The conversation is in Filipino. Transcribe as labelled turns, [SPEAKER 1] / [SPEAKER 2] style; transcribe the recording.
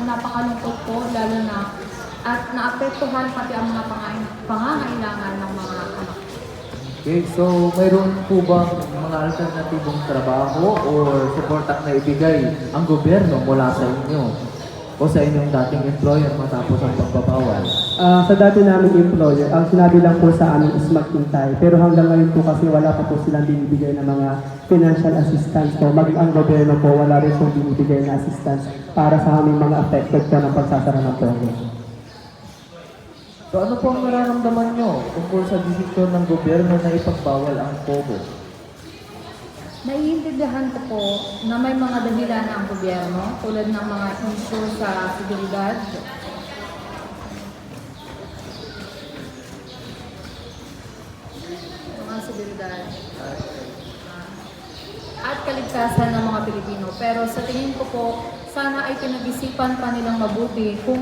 [SPEAKER 1] napakalungkot po, lalo na at naapektuhan pati ang mga pangangailangan ng mga anak.
[SPEAKER 2] Okay, so mayroon po bang mga alternatibong trabaho or suportang na ibigay ang gobyerno mula sa inyo o sa inyong dating employer matapos ang pagbabawal?
[SPEAKER 3] Sa dati naming employer, ang sinabi lang po sa amin is maghintay. Pero hanggang ngayon po kasi wala pa po silang binibigay ng mga financial assistance po. Ang gobyerno po, wala rin pong binibigay na assistance para sa aming mga affected po ng pagsasara ng pogo.
[SPEAKER 2] So ano po ang nararamdaman nyo tungkol sa desisyon ng gobyerno na ipagbawal ang pogo?
[SPEAKER 1] Naiintindihan ko po na may mga dahilan ang gobyerno tulad ng mga issue sa seguridad, at kaligtasan ng mga Pilipino. Pero sa tingin ko po, sana ay pinag-isipan pa nilang mabuti kung